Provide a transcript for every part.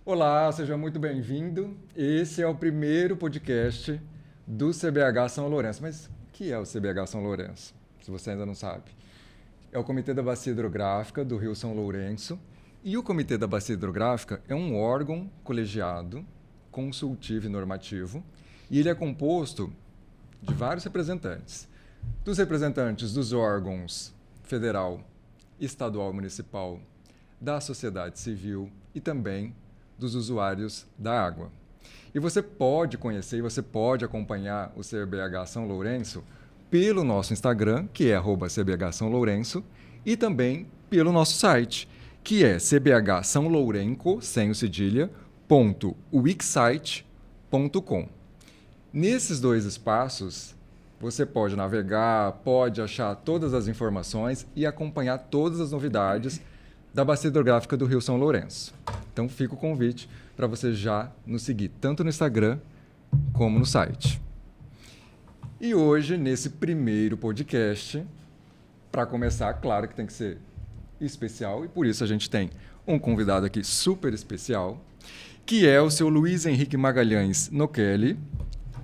Olá, seja muito bem-vindo. Esse é o primeiro podcast do CBH São Lourenço. Mas o que é o CBH São Lourenço? Se você ainda não sabe. É o Comitê da Bacia Hidrográfica do Rio São Lourenço. E o Comitê da Bacia Hidrográfica é um órgão colegiado, consultivo e normativo. E ele é composto de vários representantes. Dos representantes dos órgãos federal, estadual e municipal, da sociedade civil e também dos usuários da água. E você pode conhecer e você pode acompanhar o CBH São Lourenço pelo nosso Instagram, que é @CBH São Lourenço, e também pelo nosso site, que é cbhsaolourenco, sem o cedilha, .wixsite.com. Nesses dois espaços, você pode navegar, pode achar todas as informações e acompanhar todas as novidades da Bacia Hidrográfica do Rio São Lourenço. Então fica o convite para você já nos seguir, tanto no Instagram como no site. E hoje, nesse primeiro podcast, para começar, claro que tem que ser especial, e por isso a gente tem um convidado aqui super especial, que é o seu Luiz Henrique Magalhães Nochelli.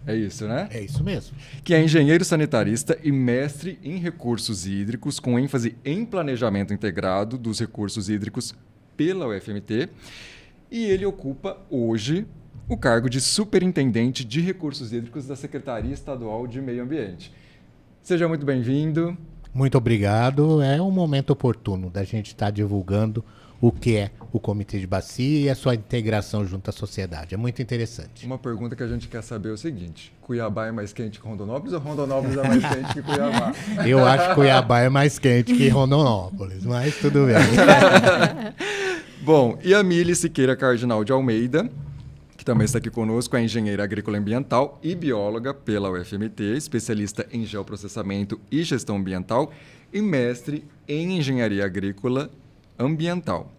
É isso, né? É isso mesmo. Que é engenheiro sanitarista e mestre em recursos hídricos, com ênfase em planejamento integrado dos recursos hídricos pela UFMT. E ele ocupa hoje o cargo de superintendente de recursos hídricos da Secretaria Estadual de Meio Ambiente. Seja muito bem-vindo. Muito obrigado. É um momento oportuno da gente estar divulgando o que é o Comitê de Bacia e a sua integração junto à sociedade. É muito interessante. Uma pergunta que a gente quer saber é o seguinte: Cuiabá é mais quente que Rondonópolis ou Rondonópolis é mais quente que Cuiabá? Eu acho que Cuiabá é mais quente que Rondonópolis, mas tudo bem. Bom, e a Mili Siqueira Cardinal de Almeida, que também está aqui conosco, é engenheira agrícola ambiental e bióloga pela UFMT, especialista em geoprocessamento e gestão ambiental e mestre em engenharia agrícola ambiental.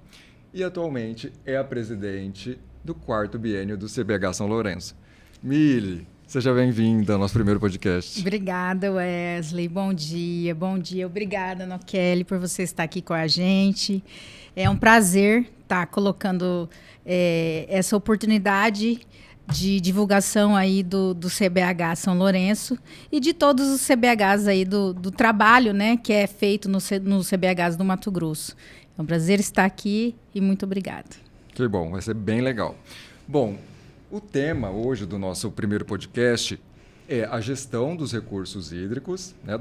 E atualmente é a presidente do 4º biênio do CBH São Lourenço. Mili, seja bem-vinda ao nosso primeiro podcast. Obrigada, Wesley. Bom dia, bom dia. Obrigada, Nochelli, por você estar aqui com a gente. É um prazer estar colocando essa oportunidade de divulgação aí do CBH São Lourenço e de todos os CBHs aí do trabalho, né, que é feito nos CBHs do Mato Grosso. É um prazer estar aqui e muito obrigada. Que bom, vai ser bem legal. Bom, o tema hoje do nosso primeiro podcast é a gestão dos recursos hídricos, né,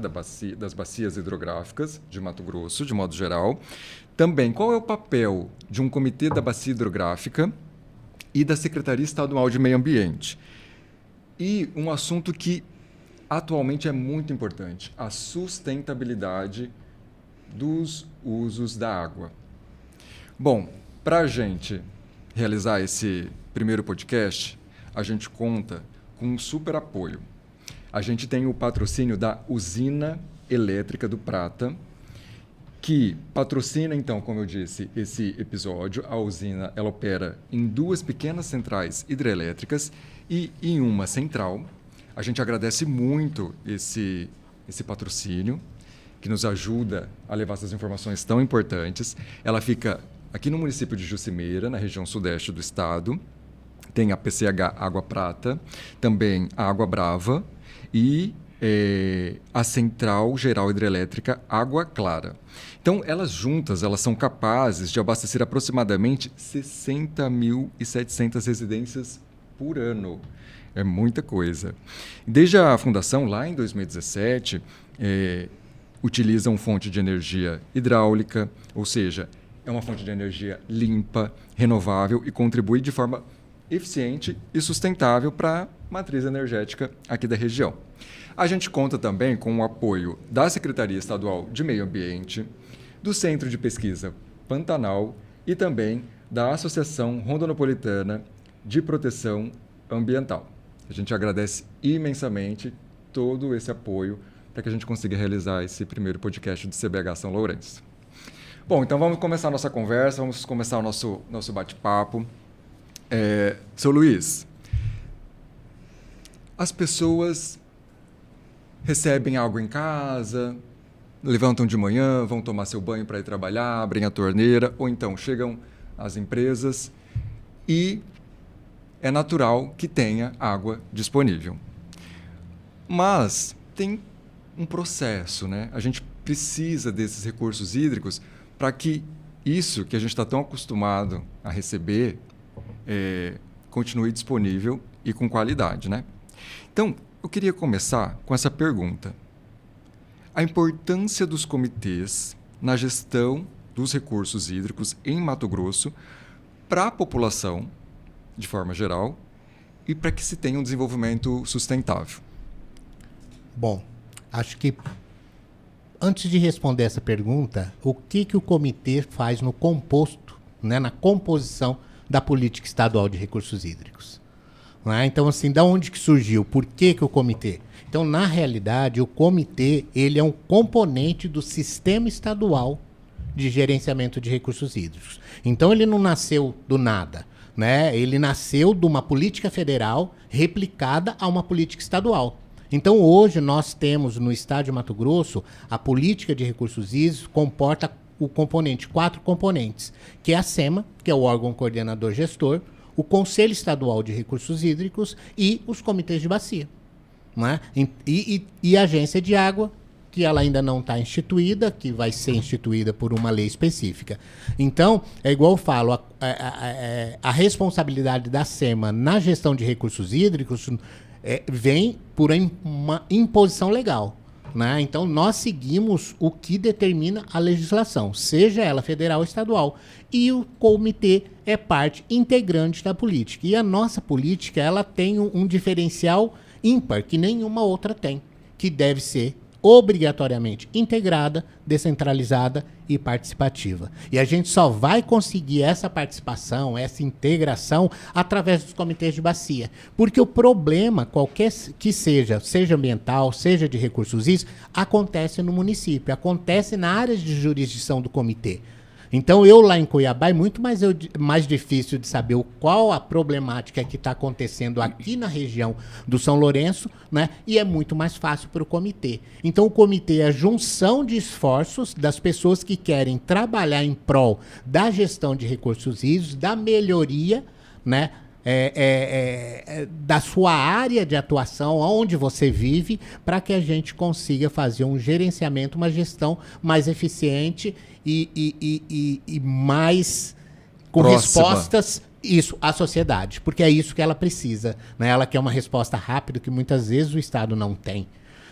das bacias hidrográficas de Mato Grosso, de modo geral. Também, qual é o papel de um comitê da bacia hidrográfica e da Secretaria Estadual de Meio Ambiente? E um assunto que atualmente é muito importante, a sustentabilidade dos usos da água. Bom, para a gente realizar esse primeiro podcast, a gente conta com um super apoio. A gente tem o patrocínio da Usina Elétrica do Prata, que patrocina, então, como eu disse, esse episódio. A usina ela opera em 2 pequenas centrais hidrelétricas e em uma central. A gente agradece muito esse patrocínio, que nos ajuda a levar essas informações tão importantes. Ela fica aqui no município de Jucimeira, na região sudeste do estado. Tem a PCH Água Prata, também a Água Brava e a Central Geral Hidrelétrica Água Clara. Então, elas juntas, elas são capazes de abastecer aproximadamente 60.700 residências por ano. É muita coisa. Desde a fundação, lá em 2017, utilizam fonte de energia hidráulica, ou seja, é uma fonte de energia limpa, renovável e contribui de forma eficiente e sustentável para a matriz energética aqui da região. A gente conta também com o apoio da Secretaria Estadual de Meio Ambiente, do Centro de Pesquisa Pantanal e também da Associação Rondonopolitana de Proteção Ambiental. A gente agradece imensamente todo esse apoio para que a gente consiga realizar esse primeiro podcast do CBH São Lourenço. Bom, então vamos começar a nossa conversa, vamos começar o nosso bate-papo. Seu Luiz, as pessoas recebem água em casa, levantam de manhã, vão tomar seu banho para ir trabalhar, abrem a torneira, ou então chegam às empresas e é natural que tenha água disponível. Mas tem um processo, né? A gente precisa desses recursos hídricos para que isso que a gente está tão acostumado a receber continue disponível e com qualidade, né? Então, eu queria começar com essa pergunta. A importância dos comitês na gestão dos recursos hídricos em Mato Grosso para a população, de forma geral, e para que se tenha um desenvolvimento sustentável. Bom, acho que antes de responder essa pergunta, o que o comitê faz no composto, né, na composição da política estadual de recursos hídricos? Não é? Então, assim, da onde que surgiu? Por que o comitê? Então, na realidade, o comitê ele é um componente do sistema estadual de gerenciamento de recursos hídricos. Então, ele não nasceu do nada, né? Ele nasceu de uma política federal replicada a uma política estadual. Então, hoje, nós temos no estado de Mato Grosso, a política de recursos hídricos comporta o componente, 4 componentes, que é a SEMA, que é o órgão coordenador gestor, o Conselho Estadual de Recursos Hídricos e os comitês de bacia. Não é? E a agência de água, que ela ainda não está instituída, que vai ser instituída por uma lei específica. Então, é igual eu falo, a responsabilidade da SEMA na gestão de recursos hídricos vem por uma imposição legal. Né? Então, nós seguimos o que determina a legislação, seja ela federal ou estadual. E o comitê é parte integrante da política. E a nossa política ela tem um diferencial ímpar, que nenhuma outra tem, que deve ser obrigatoriamente integrada, descentralizada e participativa. E a gente só vai conseguir essa participação, essa integração, através dos comitês de bacia. Porque o problema, qualquer que seja ambiental, seja de recursos hídricos, acontece no município, acontece na área de jurisdição do comitê. Então, eu lá em Cuiabá é muito mais difícil de saber qual a problemática que está acontecendo aqui na região do São Lourenço, né? E é muito mais fácil para o comitê. Então, o comitê é a junção de esforços das pessoas que querem trabalhar em prol da gestão de recursos hídricos, da melhoria, né? Da sua área de atuação, onde você vive, para que a gente consiga fazer um gerenciamento, uma gestão mais eficiente e mais com próxima. Respostas à sociedade, porque é isso que ela precisa, né? Ela quer uma resposta rápida que muitas vezes o Estado não tem.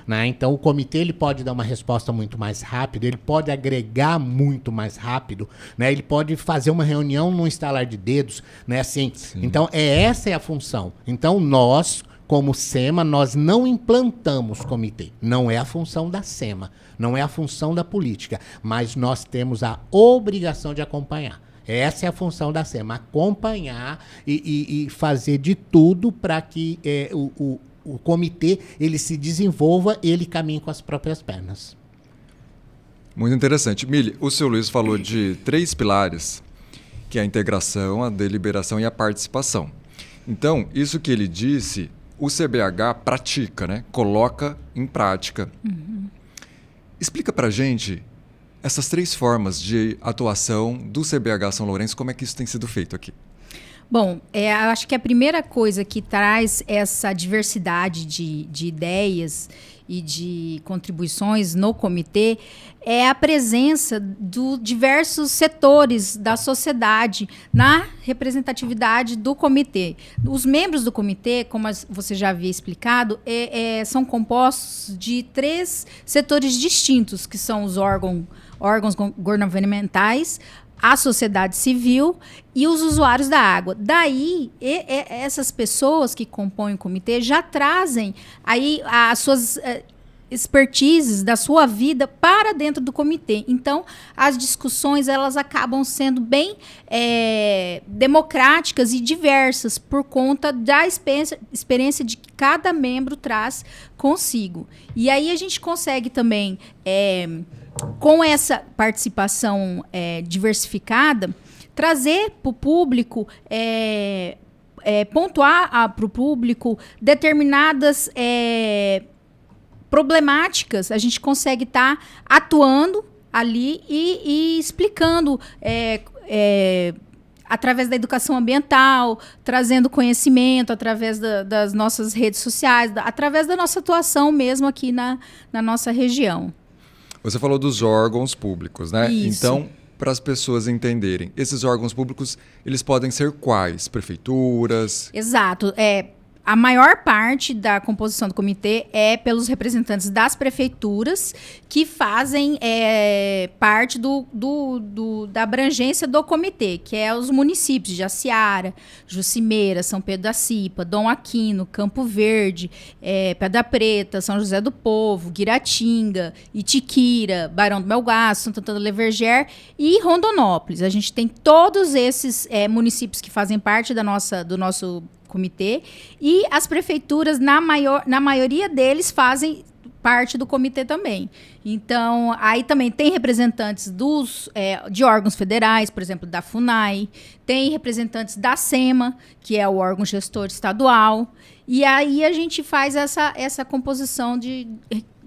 Né? Então, o comitê ele pode dar uma resposta muito mais rápida, ele pode agregar muito mais rápido, né? Ele pode fazer uma reunião num estalar de dedos, né? Assim, então, essa é a função. Então, nós, como SEMA, nós não implantamos comitê. Não é a função da SEMA, não é a função da política, mas nós temos a obrigação de acompanhar. Essa é a função da SEMA, acompanhar e fazer de tudo para que o comitê ele se desenvolva, ele caminhe com as próprias pernas. Muito interessante. Mili, o seu Luiz falou de 3 pilares, que é a integração, a deliberação e a participação. Então, isso que ele disse, o CBH pratica, né? Coloca em prática. Uhum. Explica para a gente essas 3 formas de atuação do CBH São Lourenço, como é que isso tem sido feito aqui? Bom, acho que a primeira coisa que traz essa diversidade de ideias e de contribuições no comitê é a presença de diversos setores da sociedade na representatividade do comitê. Os membros do comitê, como você já havia explicado, são compostos de 3 setores distintos, que são os órgãos governamentais, a sociedade civil e os usuários da água. Daí, essas pessoas que compõem o comitê já trazem aí as suas expertises da sua vida para dentro do comitê. Então, as discussões elas acabam sendo bem democráticas e diversas por conta da experiência de que cada membro traz consigo. E aí a gente consegue também com essa participação diversificada, trazer para o público, pontuar para o público determinadas problemáticas. A gente consegue estar atuando ali e explicando através da educação ambiental, trazendo conhecimento, através das nossas redes sociais, através da nossa atuação mesmo aqui na nossa região. Você falou dos órgãos públicos, né? Isso. Então, para as pessoas entenderem, esses órgãos públicos, eles podem ser quais? Prefeituras? Exato. A maior parte da composição do comitê é pelos representantes das prefeituras que fazem parte da abrangência do comitê, que é os municípios de Jaciara, Jucimeira, São Pedro da Cipa, Dom Aquino, Campo Verde, Pedra Preta, São José do Povo, Guiratinga, Itiquira, Barão do Melgaço, Santo Antônio do Leverger e Rondonópolis. A gente tem todos esses municípios que fazem parte do nosso comitê, e as prefeituras, na maioria deles, fazem parte do comitê também. Então, aí também tem representantes de órgãos federais, por exemplo, da FUNAI, tem representantes da SEMA, que é o órgão gestor estadual, e aí a gente faz essa composição de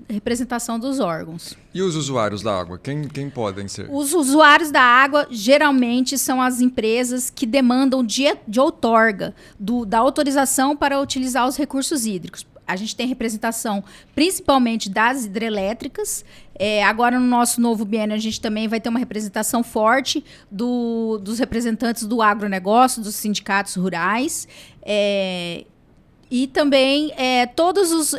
representação dos órgãos. E os usuários da água? Quem podem ser? Os usuários da água geralmente são as empresas que demandam de outorga, da autorização para utilizar os recursos hídricos. A gente tem representação principalmente das hidrelétricas. Agora, no nosso novo biênio, a gente também vai ter uma representação forte dos representantes do agronegócio, dos sindicatos rurais. E também todos os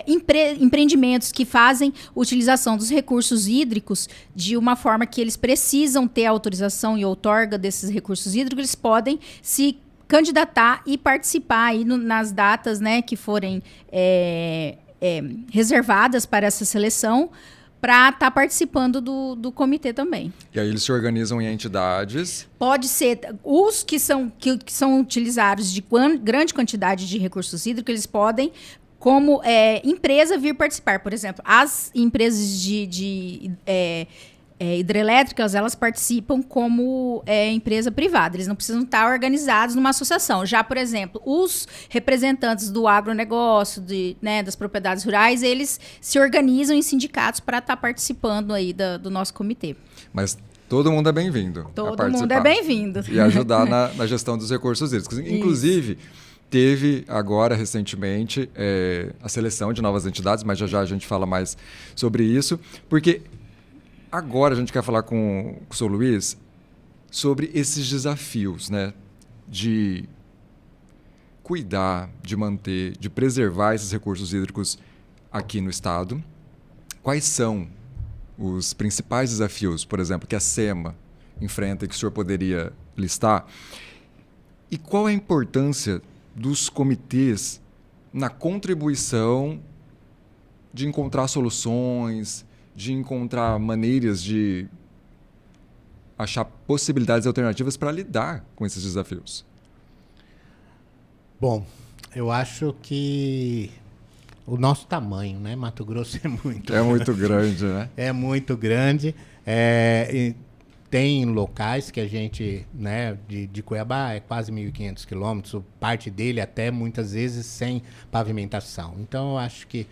empreendimentos que fazem utilização dos recursos hídricos de uma forma que eles precisam ter a autorização e outorga desses recursos hídricos, eles podem se candidatar e participar aí nas datas, né, que forem reservadas para essa seleção, para estar participando do comitê também. E aí eles se organizam em entidades? Pode ser. Os que são utilizados de grande quantidade de recursos hídricos, eles podem, como empresa, vir participar. Por exemplo, as empresas de hidrelétricas, elas participam como empresa privada. Eles não precisam estar organizados numa associação. Já, por exemplo, os representantes do agronegócio, das propriedades rurais, eles se organizam em sindicatos para estar participando aí do nosso comitê. Mas todo mundo é bem-vindo. Todo mundo é bem-vindo. E ajudar na gestão dos recursos hídricos. Inclusive, teve agora, recentemente, a seleção de novas entidades, mas já a gente fala mais sobre isso, porque agora a gente quer falar com o Sr. Luiz sobre esses desafios, né? De cuidar, de manter, de preservar esses recursos hídricos aqui no estado. Quais são os principais desafios, por exemplo, que a SEMA enfrenta e que o senhor poderia listar? E qual é a importância dos comitês na contribuição de encontrar soluções, de encontrar maneiras de achar possibilidades alternativas para lidar com esses desafios? Bom, eu acho que o nosso tamanho, né? Mato Grosso é muito... É muito grande, né? É muito grande. Tem locais que a gente, né, de Cuiabá é quase 1.500 quilômetros, parte dele até muitas vezes sem pavimentação. Então, eu acho que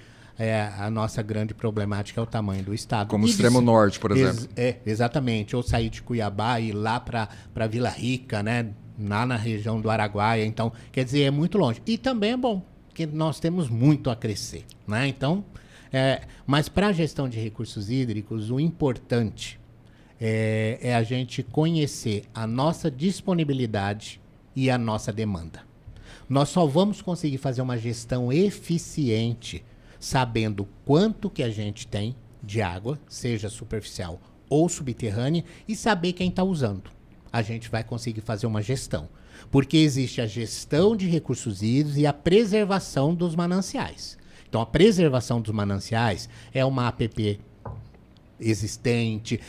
a nossa grande problemática é o tamanho do estado. Como o extremo norte, por exemplo. Exatamente. Ou sair de Cuiabá e ir lá para Vila Rica, né? Lá na região do Araguaia. Então, quer dizer, é muito longe. E também é bom, porque nós temos muito a crescer, né? Então, mas para a gestão de recursos hídricos, o importante é a gente conhecer a nossa disponibilidade e a nossa demanda. Nós só vamos conseguir fazer uma gestão eficiente sabendo quanto que a gente tem de água, seja superficial ou subterrânea, e saber quem está usando. A gente vai conseguir fazer uma gestão. Porque existe a gestão de recursos hídricos e a preservação dos mananciais. Então, a preservação dos mananciais é uma APP existente,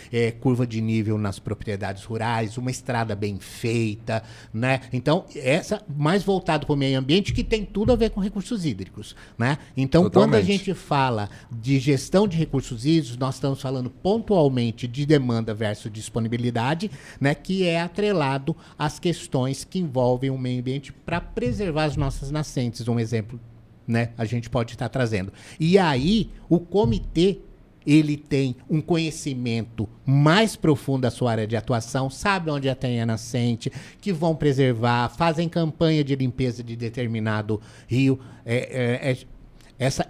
curva de nível nas propriedades rurais, uma estrada bem feita, né? Então, essa mais voltado para o meio ambiente, que tem tudo a ver com recursos hídricos, né? Então, Totalmente. Quando a gente fala de gestão de recursos hídricos, nós estamos falando pontualmente de demanda versus disponibilidade, né? Que é atrelado às questões que envolvem o meio ambiente para preservar as nossas nascentes. Um exemplo, né? A gente pode estar trazendo. E aí, o comitê ele tem um conhecimento mais profundo da sua área de atuação, sabe onde tem a nascente, que vão preservar, fazem campanha de limpeza de determinado rio.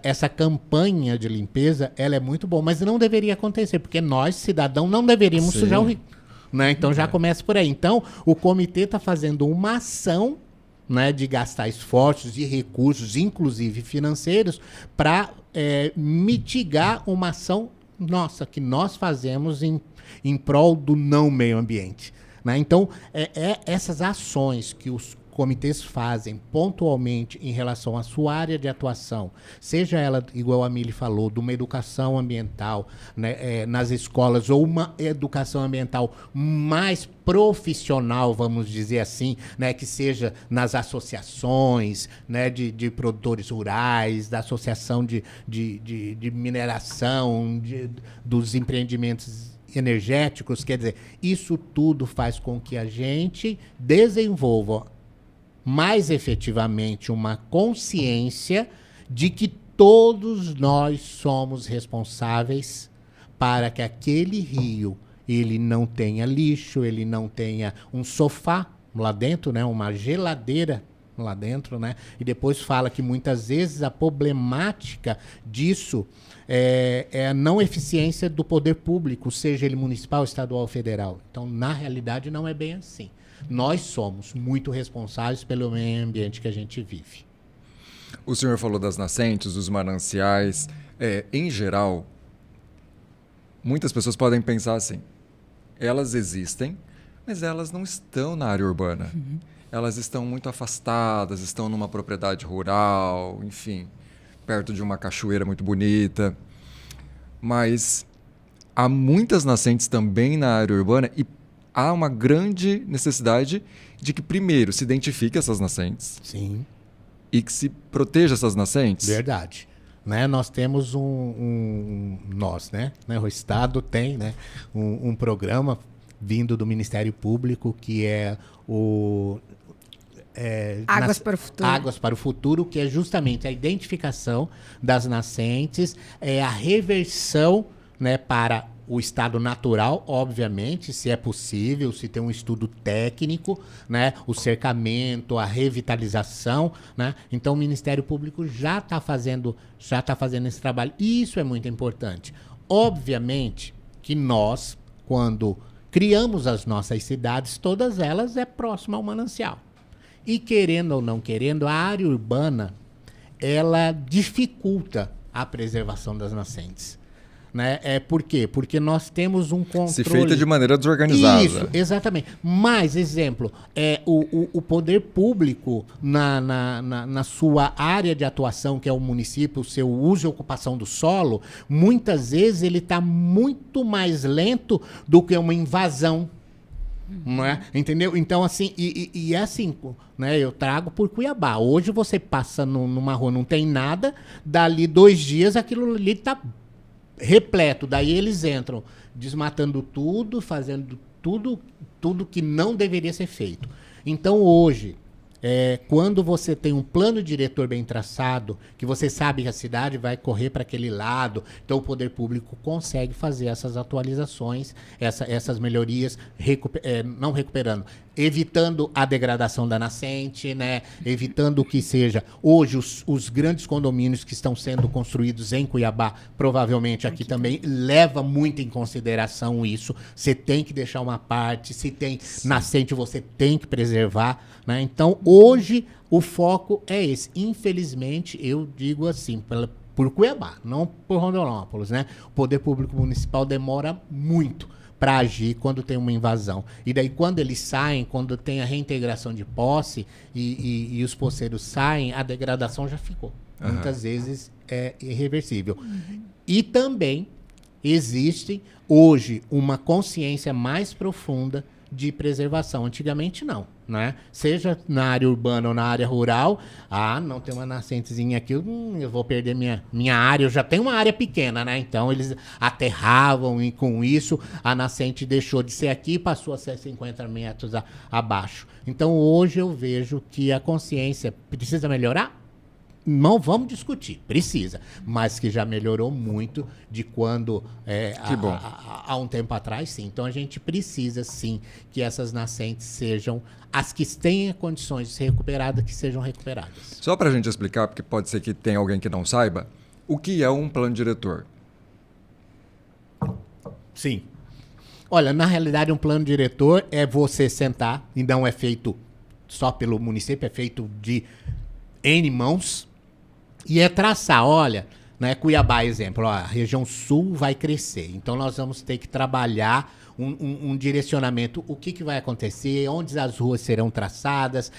Essa campanha de limpeza, ela é muito boa, mas não deveria acontecer, porque nós, cidadãos, não deveríamos sujar o rio. Né? Então já começa por aí. Então, o comitê está fazendo uma ação, né, de gastar esforços e recursos, inclusive financeiros, para mitigar uma ação nossa, que nós fazemos em prol do não meio ambiente. Né? Então, essas ações que os comitês fazem pontualmente em relação à sua área de atuação, seja ela, igual a Mili falou, de uma educação ambiental, né, nas escolas, ou uma educação ambiental mais profissional, vamos dizer assim, né, que seja nas associações, né, de produtores rurais, da associação de mineração, dos empreendimentos energéticos, quer dizer, isso tudo faz com que a gente desenvolva mais efetivamente uma consciência de que todos nós somos responsáveis para que aquele rio ele não tenha lixo, ele não tenha um sofá lá dentro, né, uma geladeira lá dentro, né? E depois fala que muitas vezes a problemática disso é a não eficiência do poder público, seja ele municipal, estadual ou federal. Então, na realidade, não é bem assim. Nós somos muito responsáveis pelo meio ambiente que a gente vive. O senhor falou das nascentes, dos mananciais. Em geral, muitas pessoas podem pensar assim, elas existem, mas elas não estão na área urbana. Uhum. Elas estão muito afastadas, estão numa propriedade rural, enfim, perto de uma cachoeira muito bonita. Mas há muitas nascentes também na área urbana e há uma grande necessidade de que, primeiro, se identifique essas nascentes. Sim. E que se proteja essas nascentes. Verdade. Né? Nós temos nós, né? O Estado tem, né, um programa vindo do Ministério Público que é o... Águas para o Futuro. Águas para o Futuro, que é justamente a identificação das nascentes, a reversão, né, para o estado natural, obviamente, se é possível, se tem um estudo técnico, né, o cercamento, a revitalização, né? Então o Ministério Público já está fazendo esse trabalho. E isso é muito importante. Obviamente que nós, quando criamos as nossas cidades, todas elas próxima ao manancial. E querendo ou não querendo, a área urbana, ela dificulta a preservação das nascentes. Né? Por quê? Porque nós temos um controle... Se feita de maneira desorganizada. Isso, exatamente. Mas, exemplo, o poder público na sua área de atuação, que é o município, o seu uso e ocupação do solo, muitas vezes ele está muito mais lento do que uma invasão. Não é? Entendeu? Então, assim, é assim, né? Eu trago por Cuiabá. Hoje você passa numa rua, não tem nada, dali 2 dias aquilo ali está repleto. Daí eles entram desmatando tudo, fazendo tudo que não deveria ser feito. Então, hoje, quando você tem um plano diretor bem traçado, que você sabe que a cidade vai correr para aquele lado, então o poder público consegue fazer essas atualizações, essas melhorias, não recuperando, evitando a degradação da nascente, né? Evitando que seja... Hoje, os grandes condomínios que estão sendo construídos em Cuiabá, provavelmente aqui também, leva muito em consideração isso. Você tem que deixar uma parte, se tem nascente, você tem que preservar, né? Então, hoje, o foco é esse. Infelizmente, eu digo assim, por Cuiabá, não por Rondonópolis, né? O poder público municipal demora muito para agir quando tem uma invasão. E daí, quando eles saem, quando tem a reintegração de posse e os posseiros saem, a degradação já ficou. Uhum. Muitas vezes é irreversível. Uhum. E também existe, hoje, uma consciência mais profunda de preservação. Antigamente, não. Né? Seja na área urbana ou na área rural, não tem uma nascentezinha aqui, eu vou perder minha área, eu já tenho uma área pequena, né? Então eles aterravam e com isso a nascente deixou de ser aqui e passou a ser 50 metros abaixo. Então hoje eu vejo que a consciência precisa melhorar? Não vamos discutir, precisa, mas que já melhorou muito de quando há um tempo atrás, sim. Então a gente precisa, sim, que essas nascentes sejam as que tenham condições de ser recuperadas, que sejam recuperadas. Só para a gente explicar, porque pode ser que tenha alguém que não saiba, o que é um plano diretor? Sim. Olha, na realidade, um plano diretor é você sentar, e não é feito só pelo município, é feito de N mãos, e é traçar, olha, né, Cuiabá, exemplo, ó, a região sul vai crescer, então nós vamos ter que trabalhar um direcionamento, o que vai acontecer, onde as ruas serão traçadas,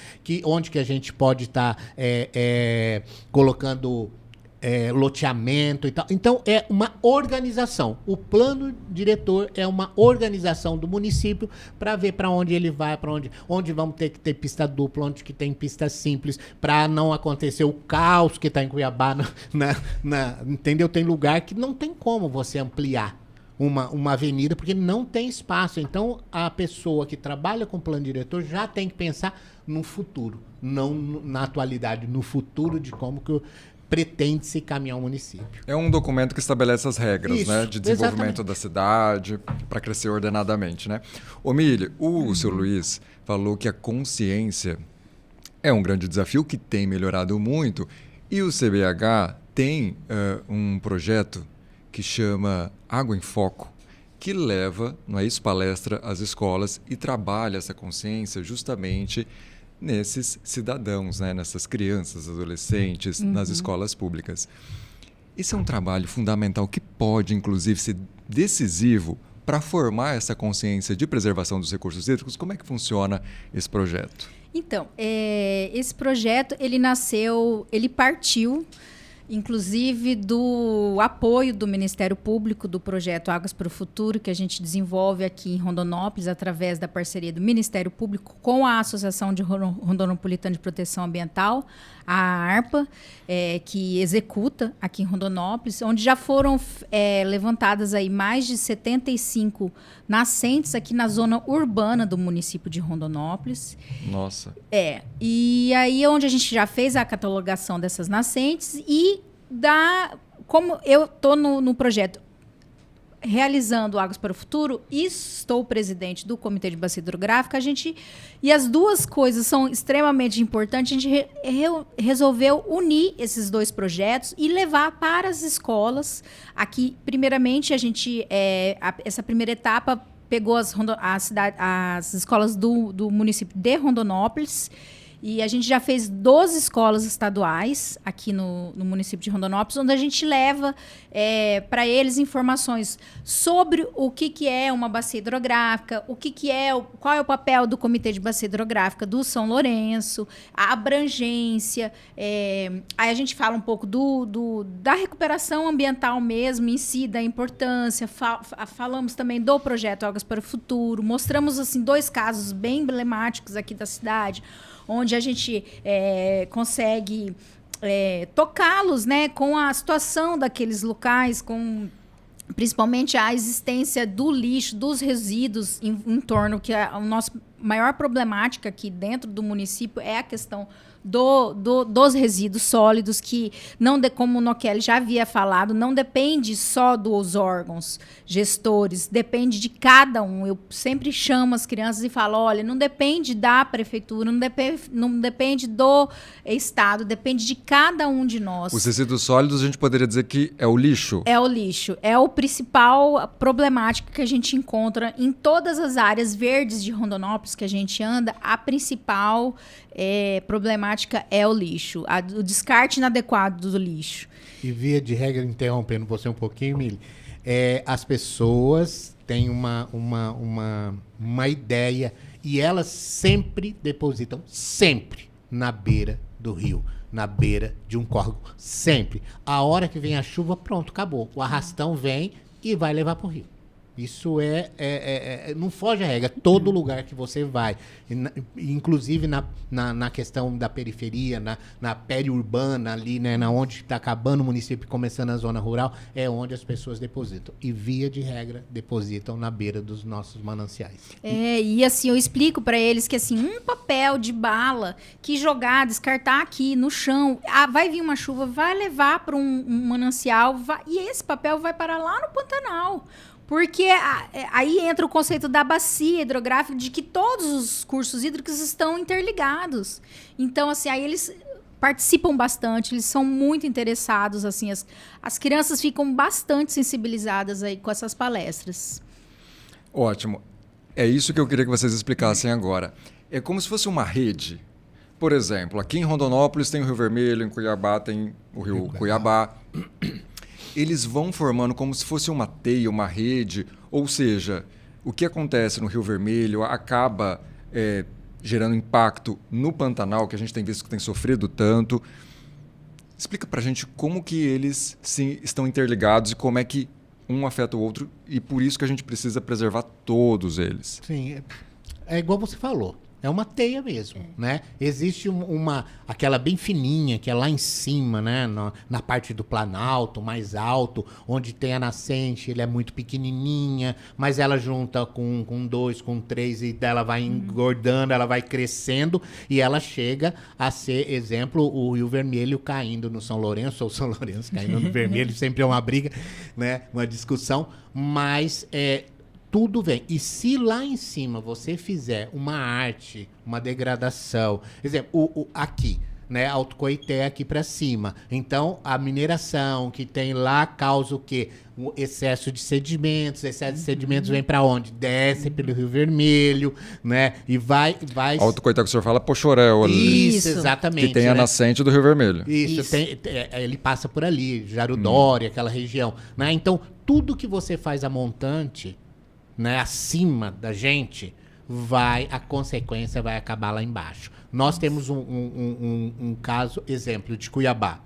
onde que a gente pode estar colocando loteamento e tal. Então, é uma organização. O plano diretor é uma organização do município para ver para onde ele vai, para onde vamos ter que ter pista dupla, onde que tem pista simples, para não acontecer o caos que está em Cuiabá, entendeu? Tem lugar que não tem como você ampliar uma avenida, porque não tem espaço. Então, a pessoa que trabalha com plano diretor já tem que pensar no futuro, não na atualidade, no futuro de como que pretende-se caminhar o município. É um documento que estabelece as regras, Isso, né, de desenvolvimento exatamente. da cidade, para crescer ordenadamente, né? Ô, Mili, o seu Luiz falou que a consciência é um grande desafio que tem melhorado muito, e o CBH tem um projeto que chama Água em Foco, que leva, não é isso, palestra às escolas e trabalha essa consciência justamente nesses cidadãos, né? Nessas crianças, adolescentes, nas escolas públicas. Esse é um trabalho fundamental que pode, inclusive, ser decisivo para formar essa consciência de preservação dos recursos hídricos. Como é que funciona esse projeto? Então, esse projeto, ele partiu, inclusive, do apoio do Ministério Público do projeto Águas para o Futuro, que a gente desenvolve aqui em Rondonópolis, através da parceria do Ministério Público com a Associação de Rondonopolitana de Proteção Ambiental, a ARPA, que executa aqui em Rondonópolis, onde já foram levantadas aí mais de 75 nascentes aqui na zona urbana do município de Rondonópolis. Nossa. E aí onde a gente já fez a catalogação dessas nascentes e como eu estou no projeto realizando Águas para o Futuro e estou presidente do Comitê de Bacia Hidrográfica, e as duas coisas são extremamente importantes, a gente resolveu unir esses dois projetos e levar para as escolas. Aqui, primeiramente, essa primeira etapa pegou as escolas do município de Rondonópolis, e a gente já fez 12 escolas estaduais aqui no município de Rondonópolis, onde a gente leva para eles informações sobre o que é uma bacia hidrográfica, qual é o papel do Comitê de Bacia Hidrográfica do São Lourenço, a abrangência. Aí a gente fala um pouco da recuperação ambiental mesmo em si, da importância. Falamos também do projeto Águas para o Futuro. Mostramos assim 2 casos bem emblemáticos aqui da cidade, onde a gente consegue tocá-los, né, com a situação daqueles locais, com principalmente a existência do lixo, dos resíduos em torno, que a nossa maior problemática aqui dentro do município é a questão dos resíduos sólidos, que, como o Nochelli já havia falado, não depende só dos órgãos gestores, depende de cada um. Eu sempre chamo as crianças e falo, olha, não depende da prefeitura, não depende do Estado, depende de cada um de nós. Os resíduos sólidos, a gente poderia dizer que é o lixo? É o lixo. É o principal problemática que a gente encontra em todas as áreas verdes de Rondonópolis que a gente anda. A principal problemática é o lixo, o descarte inadequado do lixo. E via de regra, interrompendo você um pouquinho, Mili, as pessoas têm uma ideia e elas sempre depositam, sempre, na beira do rio, na beira de um córrego, sempre. A hora que vem a chuva, pronto, acabou. O arrastão vem e vai levar para o rio. Isso não foge à regra. Todo lugar que você vai, inclusive na questão da periferia, na periurbana ali, né, na onde está acabando o município e começando a zona rural, é onde as pessoas depositam. E via de regra, depositam na beira dos nossos mananciais. E assim, eu explico para eles que assim, um papel de bala que jogar, descartar aqui no chão, vai vir uma chuva, vai levar para um manancial, e esse papel vai parar lá no Pantanal. Porque aí entra o conceito da bacia hidrográfica, de que todos os cursos hídricos estão interligados. Então, assim, aí eles participam bastante, eles são muito interessados, assim, as crianças ficam bastante sensibilizadas aí com essas palestras. Ótimo. É isso que eu queria que vocês explicassem agora. É como se fosse uma rede. Por exemplo, aqui em Rondonópolis tem o Rio Vermelho, em Cuiabá tem o Rio Cuiabá. Eles vão formando como se fosse uma teia, uma rede, ou seja, o que acontece no Rio Vermelho acaba gerando impacto no Pantanal, que a gente tem visto que tem sofrido tanto. Explica pra gente como que eles estão interligados e como é que um afeta o outro, e por isso que a gente precisa preservar todos eles. Sim, é igual você falou. É uma teia mesmo, né? Existe aquela bem fininha, que é lá em cima, né? Na parte do Planalto, mais alto, onde tem a nascente, ele é muito pequenininha, mas ela junta com 2, com 3, e ela vai engordando, ela vai crescendo, e ela chega a ser, exemplo, o Rio Vermelho caindo no São Lourenço, ou São Lourenço caindo no Vermelho, sempre é uma briga, né? Uma discussão, mas tudo vem. E se lá em cima você fizer uma arte, uma degradação, por exemplo, aqui, né, Alto Coité aqui para cima. Então, a mineração que tem lá causa o quê? O excesso de sedimentos. O excesso de sedimentos vem para onde? Desce pelo Rio Vermelho, né? E vai... Alto Coité que o senhor fala, Poxoréu ali. Isso, exatamente. Que tem a nascente do Rio Vermelho. Isso. Ele passa por ali, Jarudória, aquela região, né? Então, tudo que você faz a montante, né, acima da gente, a consequência vai acabar lá embaixo. Nós temos um caso, exemplo, de Cuiabá.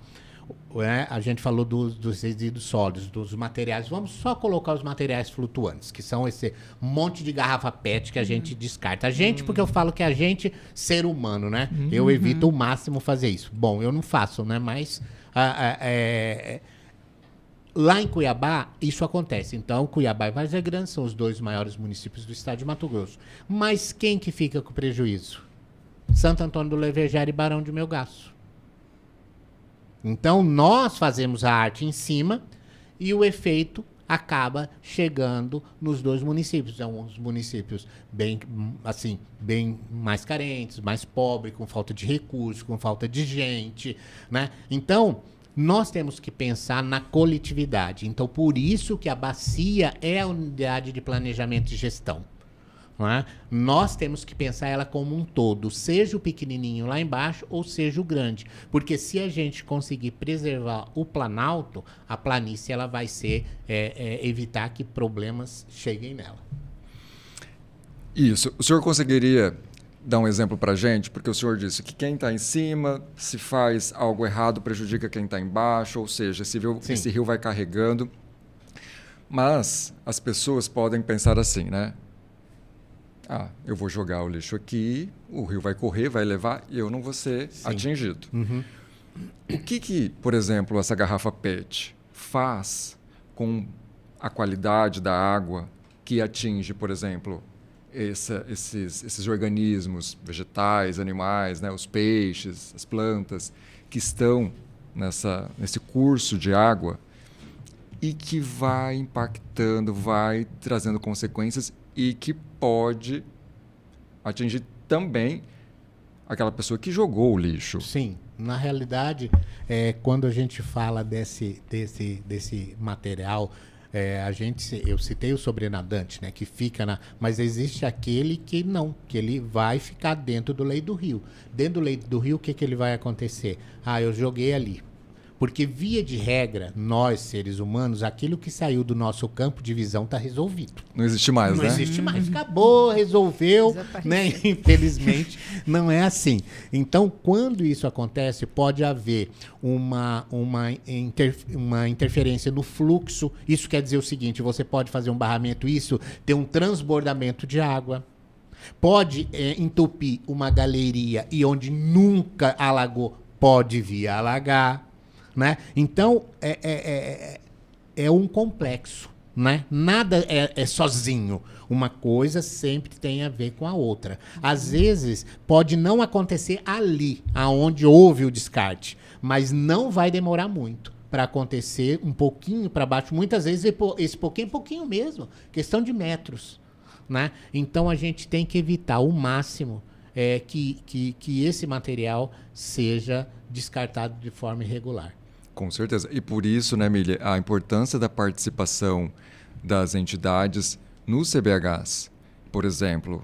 A gente falou dos resíduos sólidos, dos materiais. Vamos só colocar os materiais flutuantes, que são esse monte de garrafa PET que a gente descarta. A gente, porque eu falo que a gente, ser humano, né? Eu evito o máximo fazer isso. Bom, eu não faço, né? Mas... lá em Cuiabá, isso acontece. Então, Cuiabá e Várzea Grande são os 2 maiores municípios do estado de Mato Grosso. Mas quem que fica com prejuízo? Santo Antônio do Levejar e Barão de Melgaço. Então, nós fazemos a arte em cima e o efeito acaba chegando nos 2 municípios. São os municípios bem mais carentes, mais pobres, com falta de recursos, com falta de gente, né? Então, nós temos que pensar na coletividade. Então, por isso que a bacia é a unidade de planejamento e gestão. Não é? Nós temos que pensar ela como um todo, seja o pequenininho lá embaixo ou seja o grande. Porque se a gente conseguir preservar o Planalto, a planície ela vai ser evitar que problemas cheguem nela. Isso. O senhor conseguiria dar um exemplo para a gente? Porque o senhor disse que quem está em cima, se faz algo errado, prejudica quem está embaixo, ou seja, esse rio vai carregando. Mas as pessoas podem pensar assim, né? Eu vou jogar o lixo aqui, o rio vai correr, vai levar e eu não vou ser atingido. O que, por exemplo, essa garrafa PET faz com a qualidade da água que atinge, por exemplo, esses organismos vegetais, animais, né, os peixes, as plantas, que estão nesse curso de água e que vai impactando, vai trazendo consequências e que pode atingir também aquela pessoa que jogou o lixo. Sim, na realidade, quando a gente fala desse material, eu citei o sobrenadante, né, que fica mas existe aquele que não, que ele vai ficar dentro do leito do rio. Dentro do leito do rio, o que ele vai acontecer? Eu joguei ali. Porque, via de regra, nós, seres humanos, aquilo que saiu do nosso campo de visão está resolvido. Não existe mais, Não né? existe mais. Acabou, resolveu, né? Infelizmente, não é assim. Então, quando isso acontece, pode haver uma interferência no fluxo. Isso quer dizer o seguinte, você pode fazer um barramento, isso ter um transbordamento de água. Pode entupir uma galeria e onde nunca alagou, pode vir a alagar, né? Então, é um complexo, né? Nada é sozinho. Uma coisa sempre tem a ver com a outra. Às vezes, pode não acontecer ali, aonde houve o descarte, mas não vai demorar muito para acontecer um pouquinho para baixo. Muitas vezes, esse pouquinho mesmo, questão de metros, né? Então, a gente tem que evitar ao máximo que esse material seja descartado de forma irregular. Com certeza. E por isso, né, Mili, a importância da participação das entidades nos CBHs. Por exemplo,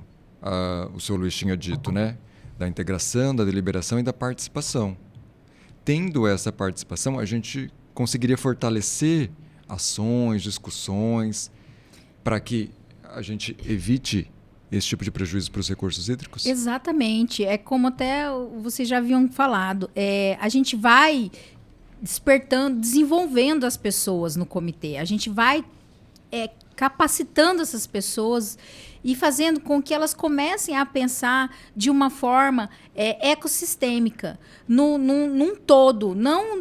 o senhor Luiz tinha dito, né, da integração, da deliberação e da participação. Tendo essa participação, a gente conseguiria fortalecer ações, discussões, para que a gente evite esse tipo de prejuízo para os recursos hídricos? Exatamente. É como até vocês já haviam falado. A gente vai despertando, desenvolvendo as pessoas no comitê. A gente vai capacitando essas pessoas e fazendo com que elas comecem a pensar de uma forma ecossistêmica, num todo, não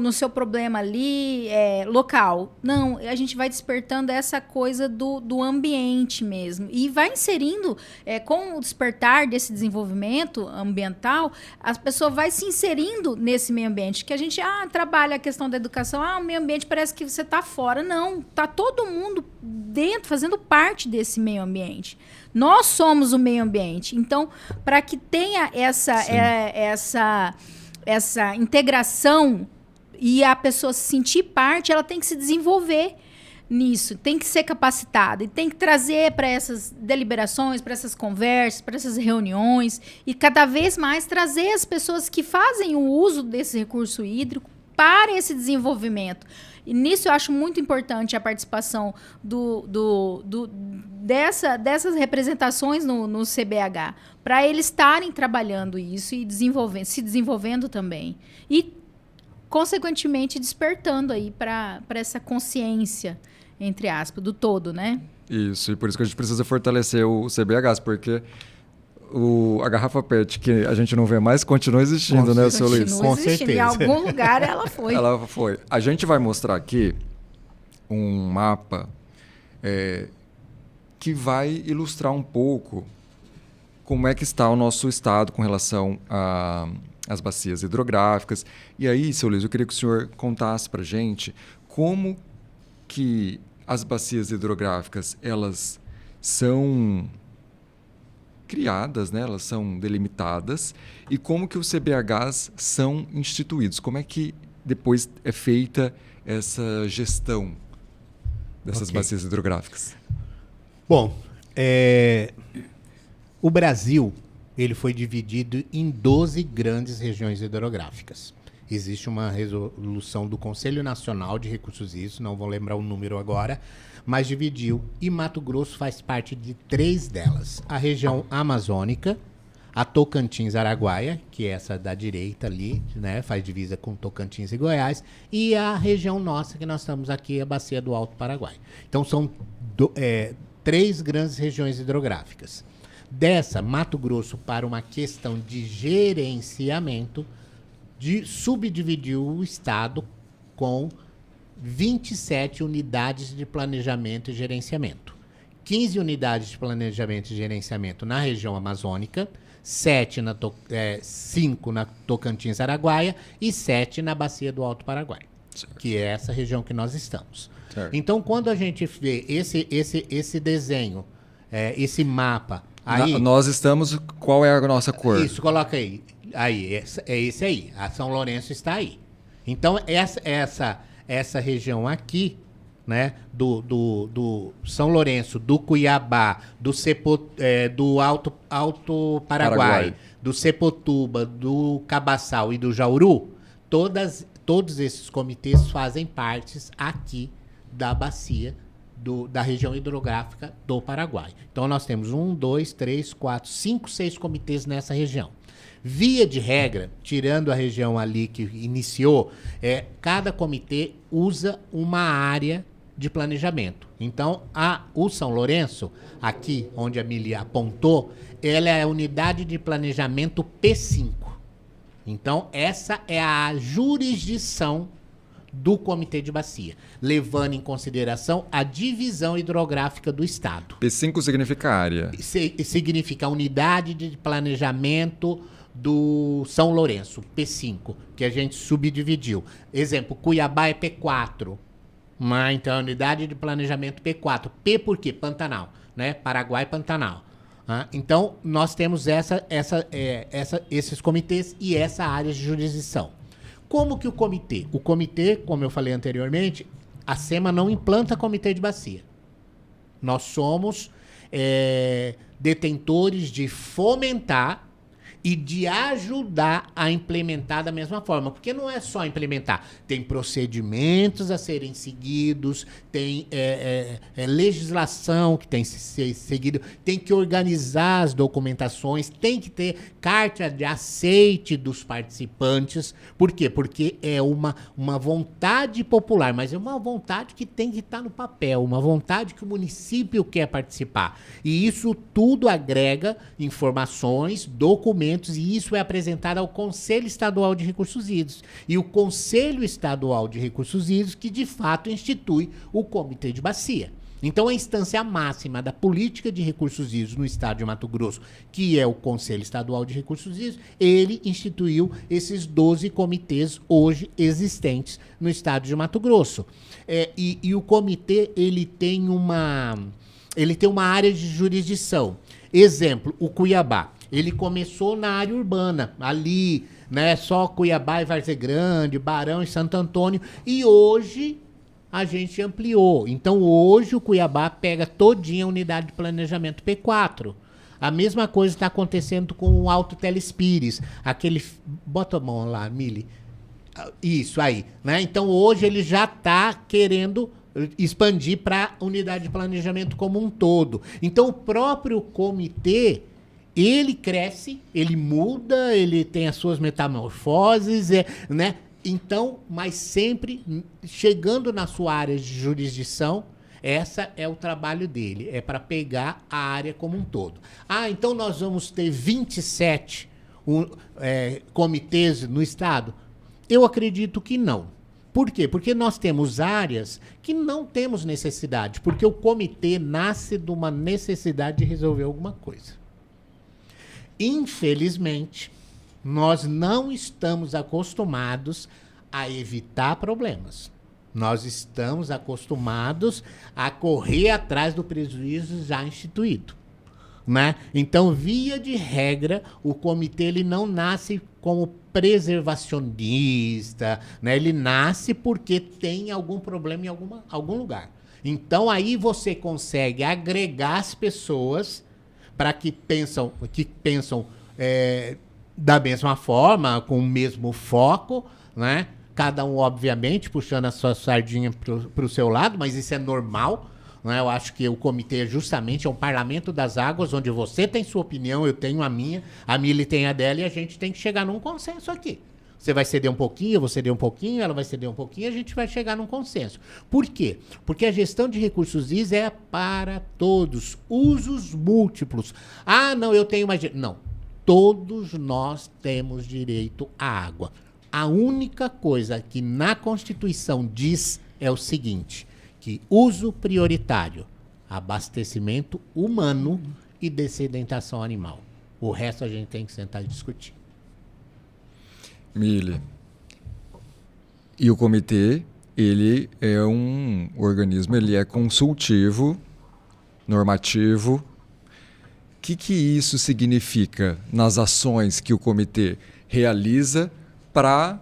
no seu problema ali local. Não, a gente vai despertando essa coisa do ambiente mesmo. E vai inserindo, com o despertar desse desenvolvimento ambiental, a pessoa vai se inserindo nesse meio ambiente. Que a gente trabalha a questão da educação, o meio ambiente parece que você está fora. Não, está todo mundo dentro, fazendo parte desse meio ambiente. Nós somos o meio ambiente. Então, para que tenha essa integração e a pessoa se sentir parte, ela tem que se desenvolver nisso, tem que ser capacitada e tem que trazer para essas deliberações, para essas conversas, para essas reuniões e cada vez mais trazer as pessoas que fazem o uso desse recurso hídrico para esse desenvolvimento. E nisso eu acho muito importante a participação dessas representações no CBH, para eles estarem trabalhando isso e se desenvolvendo também. E, consequentemente, despertando aí para essa consciência, entre aspas, do todo, né? Isso, e por isso que a gente precisa fortalecer o CBHs, porque a garrafa PET, que a gente não vê mais, continua existindo, né, seu Luiz? Com certeza. Em algum lugar ela foi. Ela foi. A gente vai mostrar aqui um mapa que vai ilustrar um pouco como é que está o nosso estado com relação às bacias hidrográficas. E aí, seu Luiz, eu queria que o senhor contasse para a gente como que as bacias hidrográficas, elas são criadas, né? Elas são delimitadas, e como que os CBHs são instituídos, como é que depois é feita essa gestão dessas bacias hidrográficas? Bom, o Brasil ele foi dividido em 12 grandes regiões hidrográficas. Existe uma resolução do Conselho Nacional de Recursos Hídricos, não vou lembrar o número agora, mas dividiu, e Mato Grosso faz parte de 3 delas. A região amazônica, a Tocantins-Araguaia, que é essa da direita ali, né, faz divisa com Tocantins e Goiás, e a região nossa, que nós estamos aqui, a Bacia do Alto Paraguai. Então, são 3 grandes regiões hidrográficas. Dessa, Mato Grosso, para uma questão de gerenciamento, subdividiu o estado com 27 unidades de planejamento e gerenciamento. 15 unidades de planejamento e gerenciamento na região amazônica, 5 na Tocantins-Araguaia e 7 na Bacia do Alto Paraguai, que é essa região que nós estamos. Certo. Então, quando a gente vê esse desenho, esse mapa... Aí, nós estamos... Qual é a nossa cor? Isso, coloca aí. Aí, é esse aí. A São Lourenço está aí. Então, essa região aqui, né, do São Lourenço, do Cuiabá, do Alto Paraguai, do Sepotuba, do Cabaçal e do Jauru, todos esses comitês fazem parte aqui da bacia da região hidrográfica do Paraguai. Então, nós temos 1, 2, 3, 4, 5, 6 comitês nessa região. Via de regra, tirando a região ali que iniciou, cada comitê usa uma área de planejamento. Então, o São Lourenço, aqui onde a Mili apontou, ela é a unidade de planejamento P5. Então, essa é a jurisdição do Comitê de Bacia, levando em consideração a divisão hidrográfica do Estado. P5 significa área? Significa unidade de planejamento do São Lourenço, P5, que a gente subdividiu. Exemplo, Cuiabá é P4. Então, a unidade de planejamento P4. P por quê? Pantanal, né? Paraguai, Pantanal. Então, nós temos esses comitês e essa área de jurisdição. Como que o comitê, como eu falei anteriormente, a SEMA não implanta comitê de bacia. Nós somos detentores de fomentar e de ajudar a implementar da mesma forma. Porque não é só implementar. Tem procedimentos a serem seguidos, tem legislação que tem que ser seguida, tem que organizar as documentações, tem que ter carta de aceite dos participantes. Por quê? Porque é uma vontade popular, mas é uma vontade que tem que estar no papel, uma vontade que o município quer participar. E isso tudo agrega informações, documentos, e isso é apresentado ao Conselho Estadual de Recursos Hídricos. E o Conselho Estadual de Recursos Hídricos que, de fato, institui o Comitê de Bacia. Então, a instância máxima da política de recursos hídricos no estado de Mato Grosso, que é o Conselho Estadual de Recursos Hídricos, ele instituiu esses 12 comitês hoje existentes no estado de Mato Grosso. E o comitê, ele tem uma área de jurisdição. Exemplo, o Cuiabá. Ele começou na área urbana, ali, né? Só Cuiabá e Várzea Grande, Barão e Santo Antônio. E hoje a gente ampliou. Então hoje o Cuiabá pega todinha a unidade de planejamento P4. A mesma coisa está acontecendo com o Alto Telespires. Bota a mão lá, Mili. Isso aí, né? Então hoje ele já está querendo expandir para a unidade de planejamento como um todo. Então o próprio comitê, ele cresce, ele muda, ele tem as suas metamorfoses, né? Então, mas sempre chegando na sua área de jurisdição, essa é o trabalho dele, é para pegar a área como um todo. Então nós vamos ter 27 comitês no estado? Eu acredito que não. Por quê? Porque nós temos áreas que não temos necessidade, porque o comitê nasce de uma necessidade de resolver alguma coisa. Infelizmente, nós não estamos acostumados a evitar problemas. Nós estamos acostumados a correr atrás do prejuízo já instituído, né? Então, via de regra, o comitê ele não nasce como preservacionista, né? Ele nasce porque tem algum problema em algum lugar. Então, aí você consegue agregar as pessoas para que pensam da mesma forma, com o mesmo foco, né? Cada um, obviamente, puxando a sua sardinha para o seu lado, mas isso é normal, né? Eu acho que o comitê justamente é um parlamento das águas, onde você tem sua opinião, eu tenho a minha, a Mili tem a dela, e a gente tem que chegar num consenso aqui. Você vai ceder um pouquinho, eu vou ceder um pouquinho, ela vai ceder um pouquinho, a gente vai chegar num consenso. Por quê? Porque a gestão de recursos hídricos é para todos, usos múltiplos. Não, eu tenho mais... Não, todos nós temos direito à água. A única coisa que na Constituição diz é o seguinte, que uso prioritário, abastecimento humano e dessedentação animal. O resto a gente tem que sentar e discutir. Mili, e o comitê, ele é um organismo, ele é consultivo, normativo. O que isso significa nas ações que o comitê realiza para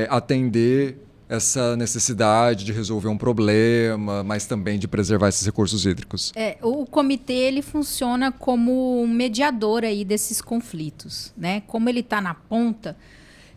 atender essa necessidade de resolver um problema, mas também de preservar esses recursos hídricos? O comitê ele funciona como um mediador aí desses conflitos, né? Como ele está na ponta,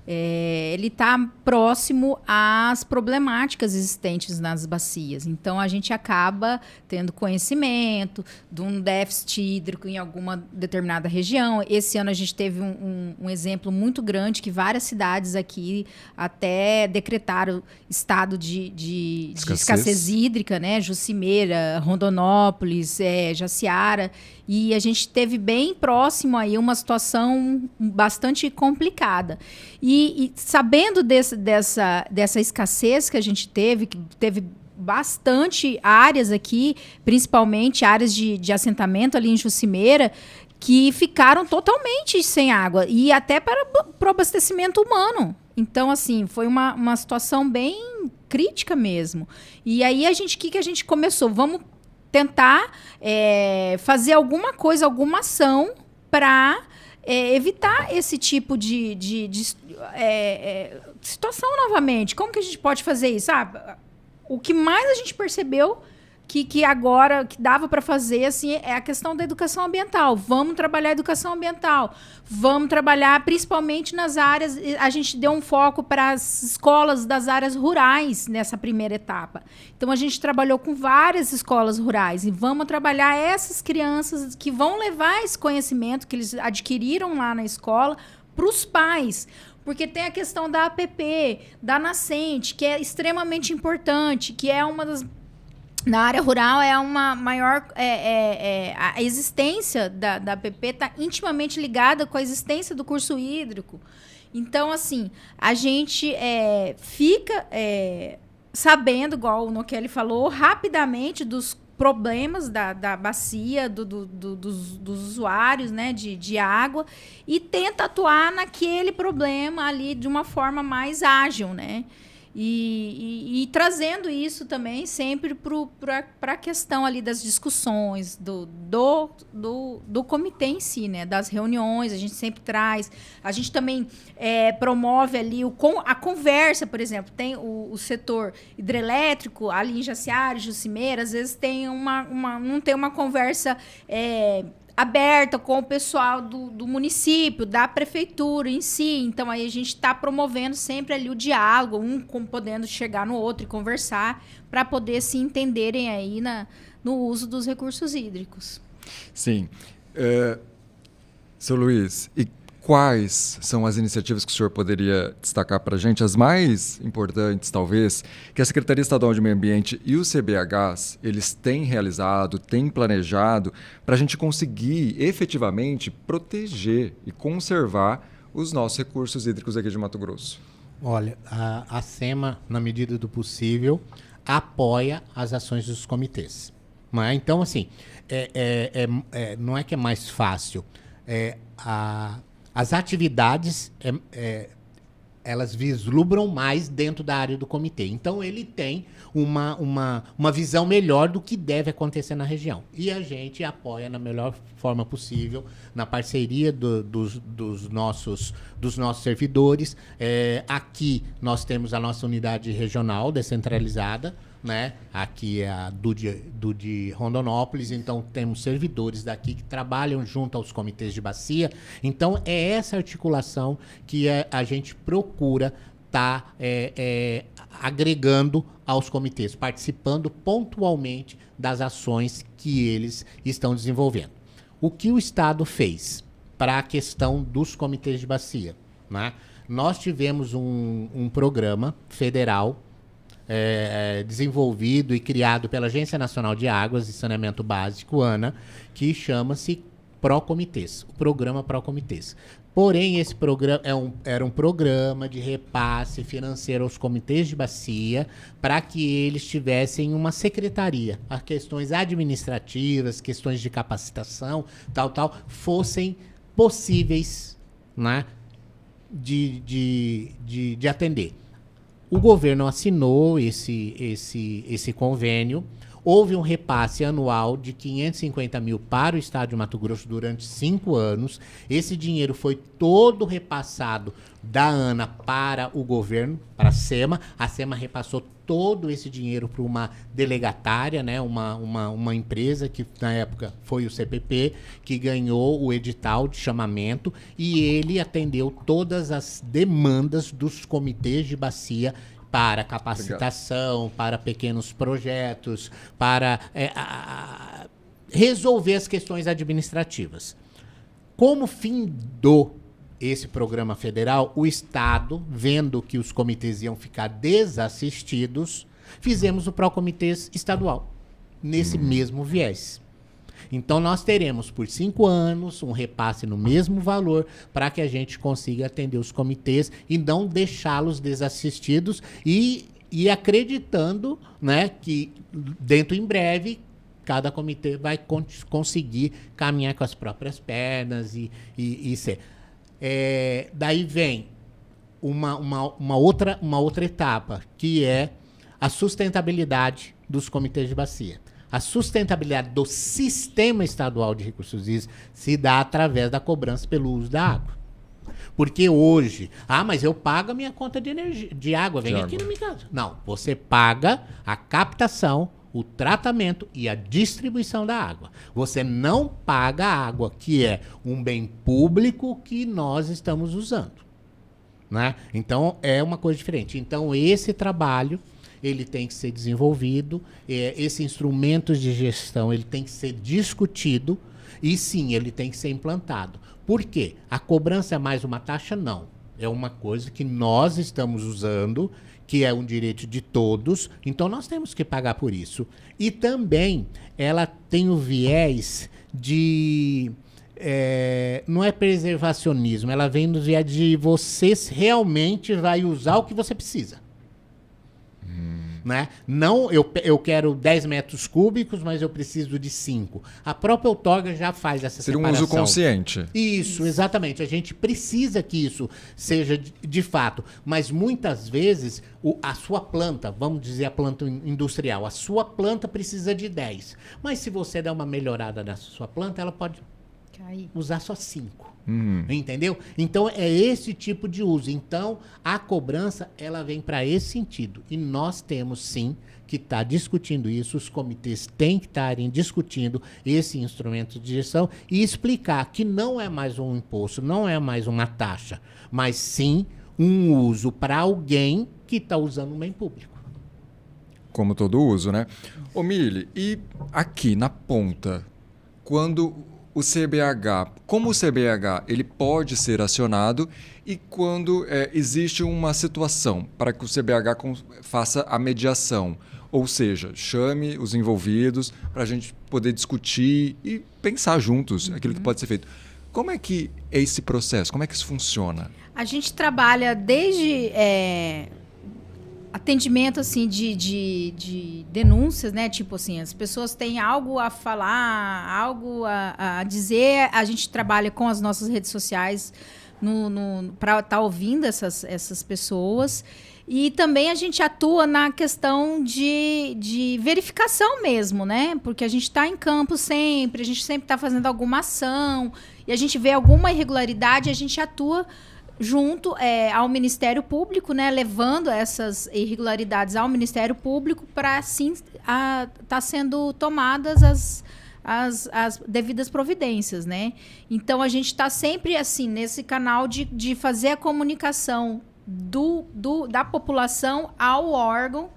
ele está próximo às problemáticas existentes nas bacias. Então, a gente acaba tendo conhecimento de um déficit hídrico em alguma determinada região. Esse ano a gente teve um exemplo muito grande que várias cidades aqui até decretaram estado de escassez hídrica, né? Jucimeira, Rondonópolis, Jaciara. E a gente teve bem próximo aí uma situação bastante complicada. E sabendo dessa escassez que a gente teve, que teve bastante áreas aqui, principalmente áreas de assentamento ali em Jucimeira, que ficaram totalmente sem água e até para o abastecimento humano. Então, assim, foi uma situação bem crítica mesmo. E aí, o que a gente começou? Vamos tentar fazer alguma coisa, alguma ação para evitar esse tipo de situação novamente. Como que a gente pode fazer isso? O que mais a gente percebeu que agora que dava para fazer assim, é a questão da educação ambiental. Vamos trabalhar a educação ambiental. Vamos trabalhar principalmente nas áreas... A gente deu um foco para as escolas das áreas rurais nessa primeira etapa. Então, a gente trabalhou com várias escolas rurais. E vamos trabalhar essas crianças que vão levar esse conhecimento que eles adquiriram lá na escola para os pais. Porque tem a questão da APP, da nascente, que é extremamente importante, que é uma das... Na área rural é uma maior... a existência da APP está intimamente ligada com a existência do curso hídrico. Então, assim, a gente fica sabendo, igual o Nokeli falou, rapidamente dos problemas da bacia, dos usuários, né, de água, e tenta atuar naquele problema ali de uma forma mais ágil, né? E trazendo isso também sempre para a questão ali das discussões do comitê em si, né? Das reuniões, a gente sempre traz. A gente também promove ali a conversa, por exemplo. Tem o setor hidrelétrico, ali em Jaciara, Jucimeira, às vezes tem não tem uma conversa aberta com o pessoal do município, da prefeitura em si. Então, aí a gente está promovendo sempre ali o diálogo, podendo chegar no outro e conversar, para poder se entenderem aí no uso dos recursos hídricos. Sim. Seu Luiz, e quais são as iniciativas que o senhor poderia destacar para a gente, as mais importantes, talvez, que a Secretaria Estadual de Meio Ambiente e o CBHs, eles têm realizado, têm planejado, para a gente conseguir efetivamente proteger e conservar os nossos recursos hídricos aqui de Mato Grosso? Olha, a SEMA, na medida do possível, apoia as ações dos comitês. Então, assim, não é que é mais fácil. As atividades, elas vislumbram mais dentro da área do comitê. Então, ele tem uma visão melhor do que deve acontecer na região. E a gente apoia na melhor forma possível, na parceria dos nossos servidores. Aqui, nós temos a nossa unidade regional descentralizada, né? Aqui é a do de Rondonópolis, então temos servidores daqui que trabalham junto aos comitês de bacia. Então, é essa articulação que a gente procura estar agregando aos comitês, participando pontualmente das ações que eles estão desenvolvendo. O que o Estado fez para a questão dos comitês de bacia, né? Nós tivemos um programa federal desenvolvido e criado pela Agência Nacional de Águas e Saneamento Básico, ANA, que chama-se Procomitês, o programa Procomitês. Porém, esse programa era um programa de repasse financeiro aos comitês de bacia para que eles tivessem uma secretaria. As questões administrativas, questões de capacitação, fossem possíveis, né, de atender. O governo assinou esse convênio. houve um repasse anual de 550 mil para o estado de Mato Grosso durante 5 anos. Esse dinheiro foi todo repassado da ANA para o governo, para a SEMA. A SEMA repassou todo esse dinheiro para uma delegatária, né, uma empresa que na época foi o CPP, que ganhou o edital de chamamento, e ele atendeu todas as demandas dos comitês de bacia para capacitação, para pequenos projetos, para resolver as questões administrativas. Como findou esse programa federal, o Estado, vendo que os comitês iam ficar desassistidos, fizemos o Procomitês estadual, nesse mesmo viés. Então, nós teremos, por 5 anos, um repasse no mesmo valor para que a gente consiga atender os comitês e não deixá-los desassistidos e acreditando, né, que dentro em breve cada comitê vai conseguir caminhar com as próprias pernas e ser. Daí vem uma outra etapa, que é a sustentabilidade dos comitês de bacia. A sustentabilidade do sistema estadual de recursos hídricos se dá através da cobrança pelo uso da água. Porque hoje, mas eu pago a minha conta de energia, de água, vem aqui na minha casa. Não, você paga a captação, o tratamento e a distribuição da água. Você não paga a água, que é um bem público que nós estamos usando, né? Então, é uma coisa diferente. Então, esse trabalho ele tem que ser desenvolvido, esse instrumento de gestão ele tem que ser discutido e sim, ele tem que ser implantado. Por quê? A cobrança é mais uma taxa? Não. É uma coisa que nós estamos usando, que é um direito de todos, então nós temos que pagar por isso. E também ela tem o viés de... não é preservacionismo, ela vem do viés de você realmente vai usar o que você precisa. Né? Não, eu quero 10 metros cúbicos, mas eu preciso de 5. A própria outorga já faz essa separação. Seria um uso consciente. Isso, exatamente. A gente precisa que isso seja de fato. Mas muitas vezes a sua planta, vamos dizer a planta industrial, a sua planta precisa de 10. Mas se você der uma melhorada nessa sua planta, ela pode usar só 5. Entendeu? Então é esse tipo de uso. Então a cobrança ela vem para esse sentido e nós temos sim que estar discutindo isso. Os comitês têm que estarem discutindo esse instrumento de gestão e explicar que não é mais um imposto, não é mais uma taxa, mas sim um uso para alguém que está usando um bem público. Como todo uso, né? Ô Mili, e aqui na ponta, quando o CBH, como o CBH ele pode ser acionado e quando existe uma situação para que o CBH faça a mediação, ou seja, chame os envolvidos para a gente poder discutir e pensar juntos aquilo que pode ser feito. Como é que é esse processo? Como é que isso funciona? A gente trabalha desde atendimento assim de denúncias, né? Tipo assim, as pessoas têm algo a falar, algo a dizer. A gente trabalha com as nossas redes sociais para estar ouvindo essas pessoas. E também a gente atua na questão de verificação mesmo, né? Porque a gente está em campo sempre, a gente sempre está fazendo alguma ação e a gente vê alguma irregularidade, a gente atua junto ao Ministério Público, né, levando essas irregularidades ao Ministério Público para, assim, tá sendo tomadas as devidas providências, né? Então, a gente está sempre, assim, nesse canal de fazer a comunicação da população ao órgão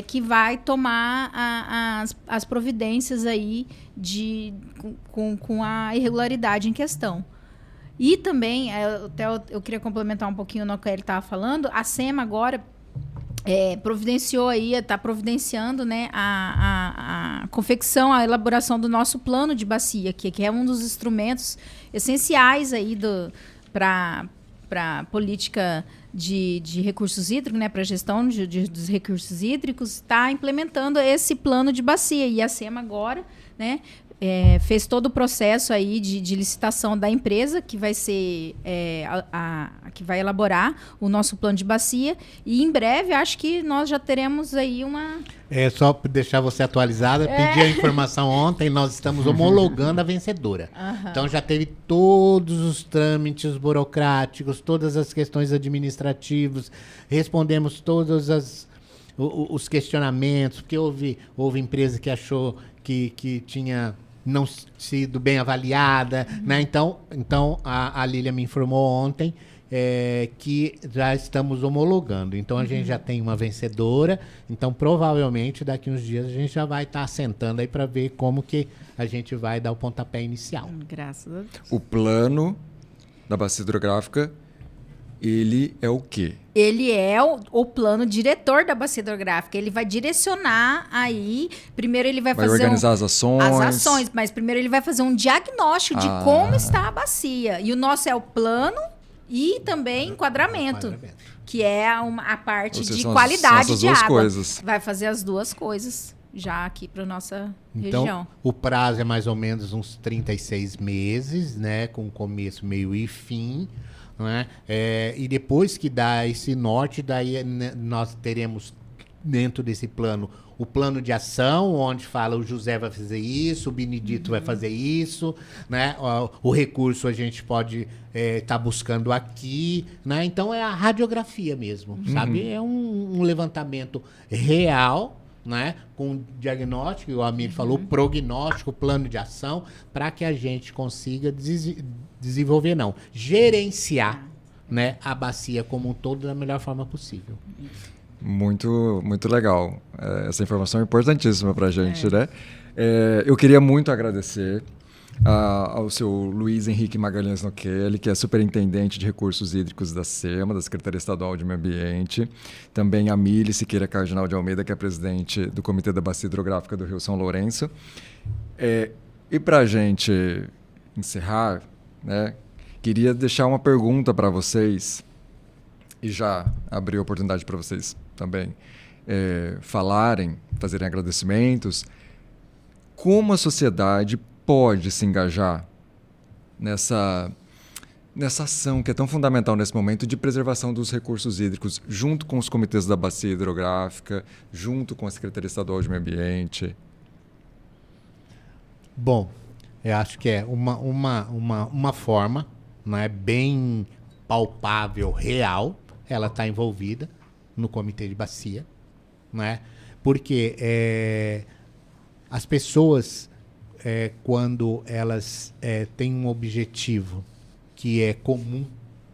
que vai tomar as providências aí com a irregularidade em questão. E também, até eu queria complementar um pouquinho no que ele estava falando, a SEMA agora está providenciando, né, a confecção, a elaboração do nosso plano de bacia, que é um dos instrumentos essenciais aí para a política de recursos hídricos, né, para a gestão dos recursos hídricos, está implementando esse plano de bacia. E a SEMA agora, né, fez todo o processo aí de licitação da empresa que vai ser que vai elaborar o nosso plano de bacia, e em breve acho que nós já teremos aí uma... Só para deixar você atualizada, pedi a informação ontem, nós estamos homologando a vencedora. Então já teve todos os trâmites burocráticos, todas as questões administrativas, respondemos todos os questionamentos, porque houve empresa que achou que tinha não sido bem avaliada, né? Então a Lília me informou ontem que já estamos homologando. Então a gente já tem uma vencedora, então provavelmente daqui uns dias a gente já vai estar sentando aí para ver como que a gente vai dar o pontapé inicial. Graças a Deus. O plano da bacia hidrográfica, ele é o quê? Ele é o plano diretor da bacia hidrográfica. Ele vai direcionar aí. Primeiro ele vai fazer organizar as ações. Mas primeiro ele vai fazer um diagnóstico de como está a bacia. E o nosso é o plano e também enquadramento, que é a parte de qualidade de água. Coisas. Vai fazer as duas coisas já aqui para nossa então, região. O prazo é mais ou menos uns 36 meses, né? Com começo, meio e fim. Né? E depois que dá esse norte, daí nós teremos dentro desse plano o plano de ação, onde fala o José vai fazer isso, o Benedito vai fazer isso, né? O recurso a gente pode estar buscando aqui, né? Então é a radiografia mesmo, sabe? É um levantamento real, né? Com diagnóstico, o Amir falou, prognóstico, plano de ação, para que a gente consiga desenvolver, gerenciar, né, a bacia como um todo da melhor forma possível. Muito, muito legal. Essa informação é importantíssima para a gente, né? Eu queria muito agradecer ao seu Luiz Henrique Magalhães Nochelli, que é superintendente de recursos hídricos da SEMA, da Secretaria Estadual de Meio Ambiente. Também a Mili Siqueira Cardinal de Almeida, que é presidente do Comitê da Bacia Hidrográfica do Rio São Lourenço. E para a gente encerrar, né, queria deixar uma pergunta para vocês, e já abrir a oportunidade para vocês também falarem, fazerem agradecimentos. Como a sociedade pode se engajar nessa ação que é tão fundamental nesse momento de preservação dos recursos hídricos, junto com os comitês da bacia hidrográfica, junto com a Secretaria Estadual de Meio Ambiente? Bom, eu acho que é uma forma, né, bem palpável, real. Ela está envolvida no comitê de bacia, né? Porque as pessoas, quando elas têm um objetivo que é comum,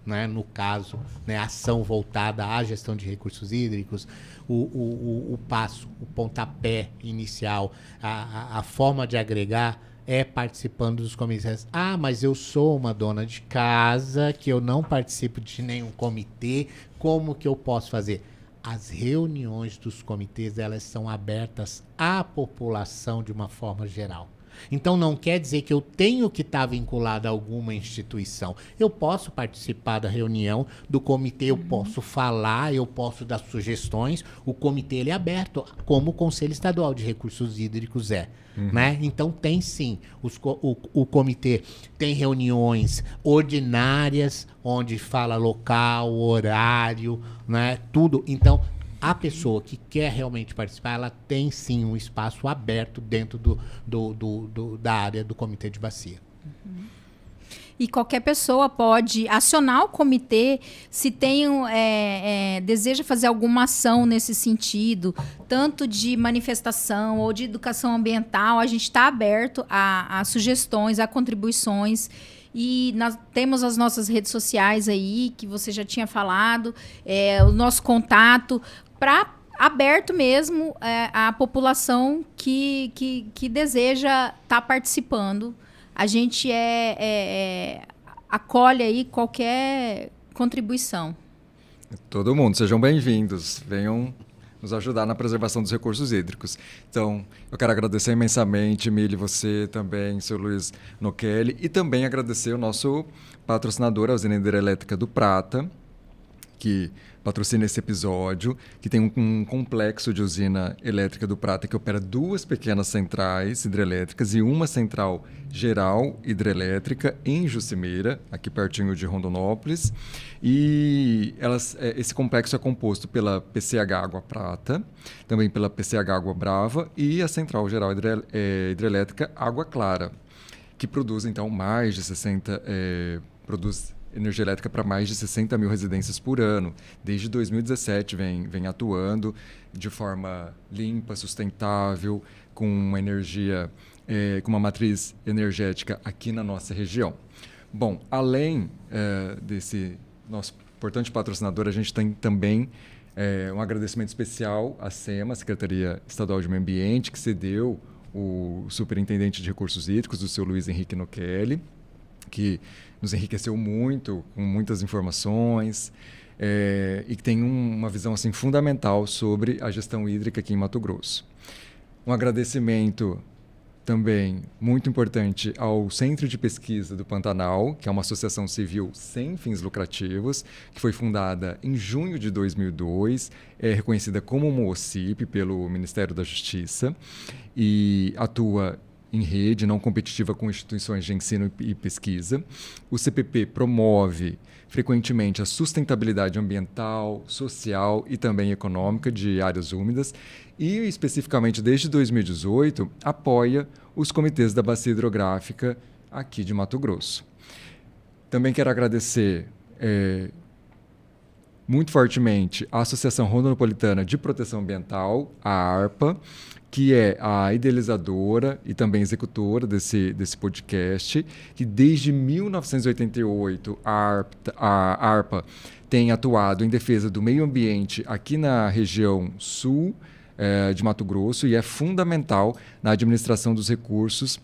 né? No caso, né, ação voltada à gestão de recursos hídricos, o passo, o pontapé inicial, a forma de agregar é participando dos comitês. Mas eu sou uma dona de casa, que eu não participo de nenhum comitê, como que eu posso fazer? As reuniões dos comitês, elas são abertas à população de uma forma geral. Então não quer dizer que eu tenho que estar vinculado a alguma instituição. Eu posso participar da reunião do comitê, eu posso falar, eu posso dar sugestões. O comitê ele é aberto, como o Conselho Estadual de Recursos Hídricos é. Né? Então tem sim, o comitê tem reuniões ordinárias, onde fala local, horário, né? Tudo. Então a pessoa que quer realmente participar, ela tem sim um espaço aberto dentro da área do comitê de bacia. E qualquer pessoa pode acionar o comitê se deseja fazer alguma ação nesse sentido, tanto de manifestação ou de educação ambiental. A gente está aberto a sugestões, a contribuições. E nós temos as nossas redes sociais aí, que você já tinha falado, o nosso contato, para aberto mesmo a população que deseja estar participando. A gente acolhe aí qualquer contribuição. Todo mundo, sejam bem-vindos. Venham nos ajudar na preservação dos recursos hídricos. Então, eu quero agradecer imensamente, Mili, você também, seu Luiz Nochelli, e também agradecer o nosso patrocinador, a Usina Hidrelétrica do Prata, que patrocina esse episódio, que tem um complexo de usina elétrica do Prata que opera 2 pequenas centrais hidrelétricas e uma central geral hidrelétrica em Juscimeira, aqui pertinho de Rondonópolis. E esse complexo é composto pela PCH Água Prata, também pela PCH Água Brava e a central geral hidrelétrica Água Clara, que produz então mais de 60... produz energia elétrica para mais de 60 mil residências por ano. Desde 2017 vem atuando de forma limpa, sustentável, com uma energia, com uma matriz energética aqui na nossa região. Bom, além desse nosso importante patrocinador, a gente tem também um agradecimento especial à SEMA, Secretaria Estadual de Meio Ambiente, que cedeu o Superintendente de Recursos Hídricos, o seu Luiz Henrique Nochelli, que nos enriqueceu muito, com muitas informações, e que tem uma visão assim, fundamental sobre a gestão hídrica aqui em Mato Grosso. Um agradecimento também muito importante ao Centro de Pesquisa do Pantanal, que é uma associação civil sem fins lucrativos, que foi fundada em junho de 2002, é reconhecida como MOOCIP pelo Ministério da Justiça e atua em rede não competitiva com instituições de ensino e pesquisa. O CPP promove frequentemente a sustentabilidade ambiental, social e também econômica de áreas úmidas e, especificamente desde 2018, apoia os comitês da Bacia Hidrográfica aqui de Mato Grosso. Também quero agradecer muito fortemente a Associação Rondonopolitana de Proteção Ambiental, a ARPA, que é a idealizadora e também executora desse podcast, que desde 1988 a ARPA tem atuado em defesa do meio ambiente aqui na região sul de Mato Grosso e é fundamental na administração dos recursos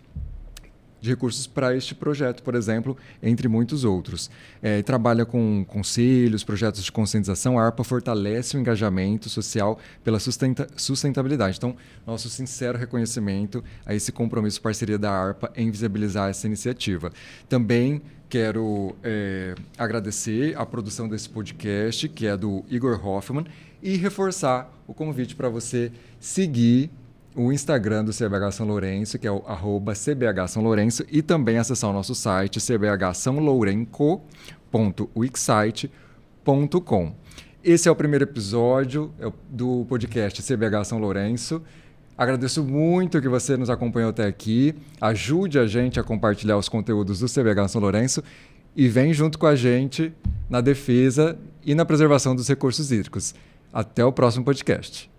para este projeto, por exemplo, entre muitos outros. Trabalha com conselhos, projetos de conscientização. A ARPA fortalece o engajamento social pela sustentabilidade. Então, nosso sincero reconhecimento a esse compromisso, parceria da ARPA em visibilizar essa iniciativa. Também quero agradecer a produção desse podcast, que é do Igor Hoffman, e reforçar o convite para você seguir o Instagram do CBH São Lourenço, que é o @CBH São Lourenço, e também acessar o nosso site cbhsãolourenco.wixsite.com. Esse é o primeiro episódio do podcast CBH São Lourenço. Agradeço muito que você nos acompanhou até aqui. Ajude a gente a compartilhar os conteúdos do CBH São Lourenço e vem junto com a gente na defesa e na preservação dos recursos hídricos. Até o próximo podcast.